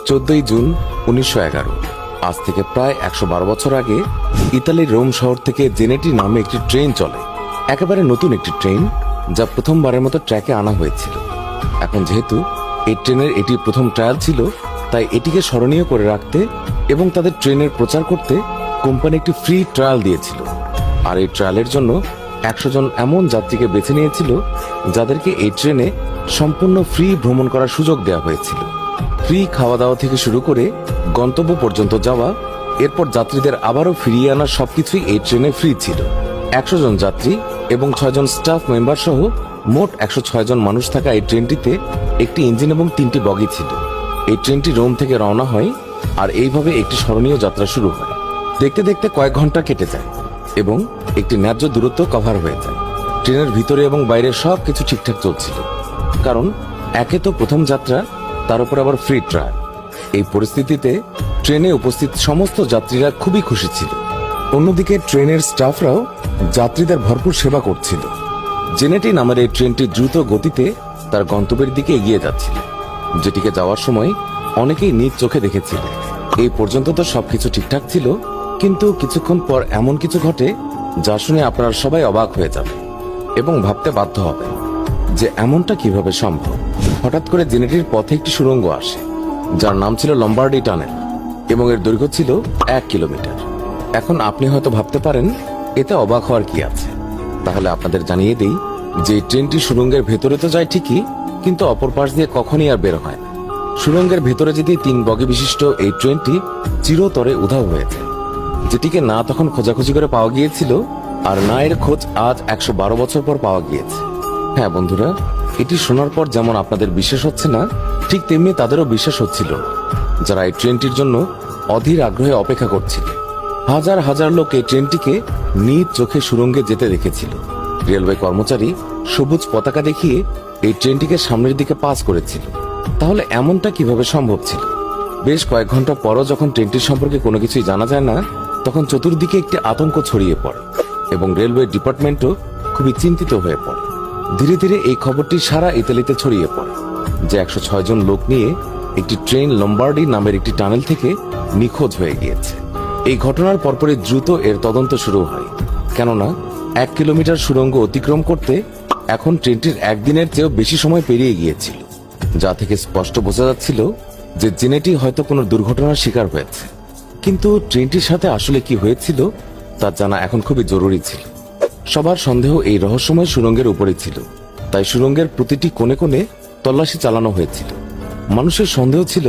14 June 1911। আজ থেকে প্রায় 112 বছর আগে ইতালির রোম শহর থেকে জেনেটি নামে একটি ট্রেন চলে। একেবারে নতুন একটি ট্রেন, যা প্রথমবারের মতো ট্র্যাকে আনা হয়েছিল। এখন যেহেতু এই ট্রেনের এটি প্রথম ট্রায়াল ছিল, তাই এটিকে স্মরণীয় করে রাখতে এবং তাদের ট্রেনের প্রচার করতে কোম্পানি একটি ফ্রি ট্রায়াল দিয়েছিল। আর এই ট্রায়ালের জন্য 100 জন এমন যাত্রীকে বেছে নিয়েছিল যাদেরকে এই ট্রেনে সম্পূর্ণ ফ্রি ভ্রমণ করার সুযোগ দেওয়া হয়েছিল। ফ্রি খাওয়া দাওয়া থেকে শুরু করে গন্তব্য পর্যন্ত যাওয়া, এরপর যাত্রীদের আবারও ফিরিয়ে আনার সবকিছুই এই ট্রেনে ফ্রি ছিল। 100 জন যাত্রী এবং 6 জন স্টাফ মেম্বার সহ মোট 106 জন মানুষ থাকা এই ট্রেনটিতে একটি ইঞ্জিন এবং 3টি বগি ছিল। এই ট্রেনটি রোম থেকে রওনা হয় আর এইভাবে একটি স্মরণীয় যাত্রা শুরু হয়। দেখতে দেখতে কয়েক ঘন্টা কেটে যায় এবং একটি ন্যায্য দূরত্ব কভার হয়ে যায়। ট্রেনের ভিতরে এবং বাইরে সবকিছু ঠিকঠাক চলছিল, কারণ একে তো প্রথম যাত্রা, তার উপর আবার ফ্রি ট্রায়াল। এই পরিস্থিতিতে ট্রেনে উপস্থিত সমস্ত যাত্রীরা খুবই খুশি ছিল। অন্যদিকে ট্রেনের স্টাফরাও যাত্রীদের ভরপুর সেবা করছিল। জেনেটি নামের এই ট্রেনটি দ্রুত গতিতে তার গন্তব্যের দিকে এগিয়ে যাচ্ছিল, যেটিকে যাওয়ার সময় অনেকেই নিজ চোখে দেখেছিল। এই পর্যন্ত তো সবকিছু ঠিকঠাক ছিল, কিন্তু কিছুক্ষণ পর এমন কিছু ঘটে যা শুনে আপনারা সবাই অবাক হয়ে যাবে এবং ভাবতে বাধ্য হবে যে এমনটা কিভাবে সম্ভব। হঠাৎ করে জেনেটির পথে একটি সুড়ঙ্গ আসে, যার নাম ছিল লম্বার্ডি টানেল এবং এর দৈর্ঘ্য ছিল 1 কিলোমিটার। এখন আপনি হয়তো ভাবতে পারেন এতে অবাক হওয়ার কি আছে। তাহলে আপনাদের জানিয়ে দিই যে ট্রেনটি সুড়ঙ্গের ভেতরে তো যায় ঠিকই, কিন্তু অপর পাশ দিয়ে কখনই আর বের হয় না। সুড়ঙ্গের ভেতরে যেতে 3 বগি বিশিষ্ট এই ট্রেনটি চিরতরে উধাও হয়ে যায়, যেটিকে না তখন খোঁজাখুঁজি করে পাওয়া গিয়েছিল আর না এর খোঁজ আজ 112 বছর পর পাওয়া গিয়েছে। হ্যাঁ বন্ধুরা, এটি শোনার পর যেমন আপনাদের বিশ্বাস হচ্ছে না, ঠিক তেমনি তাদেরও বিশ্বাস হচ্ছিল না, যারা এই ট্রেনটির জন্য অধীর আগ্রহে অপেক্ষা করছিল। হাজার হাজার লোক এই ট্রেনটিকে নিজ চোখে সুড়ঙ্গে যেতে দেখেছিল। রেলওয়ে কর্মচারী সবুজ পতাকা দেখিয়ে এই ট্রেনটিকে সামনের দিকে পাস করেছিল। তাহলে এমনটা কিভাবে সম্ভব ছিল? বেশ কয়েক ঘন্টা পরও যখন ট্রেনটির সম্পর্কে কোনো কিছুই জানা যায় না, তখন চতুর্দিকে একটি আতঙ্ক ছড়িয়ে পড়ে এবং রেলওয়ে ডিপার্টমেন্টও খুবই চিন্তিত হয়ে পড়ে। ধীরে ধীরে এই খবরটি সারা ইতালিতে ছড়িয়ে পড়ে যে 106 জন লোক নিয়ে একটি ট্রেন লম্বার্ডি নামের একটি টানেল থেকে নিখোঁজ হয়ে গিয়েছে। এই ঘটনার পরপরই দ্রুত এর তদন্ত শুরু হয়, কেননা 1 কিলোমিটার সুড়ঙ্গ অতিক্রম করতে এখন ট্রেনটির একদিনের চেয়েও বেশি সময় পেরিয়ে গিয়েছিল, যা থেকে স্পষ্ট বোঝা যাচ্ছিল যে জেনেটি হয়তো কোনো দুর্ঘটনার শিকার হয়েছে। কিন্তু ট্রেনটির সাথে আসলে কি হয়েছিল তা জানা এখন খুবই জরুরি ছিল। সবার সন্দেহ এই রহস্যময় সুড়ঙ্গের উপরে ছিল, তাই সুড়ঙ্গের প্রতিটি কোণে কোণে তল্লাশি চালানো হয়েছিল। মানুষের সন্দেহ ছিল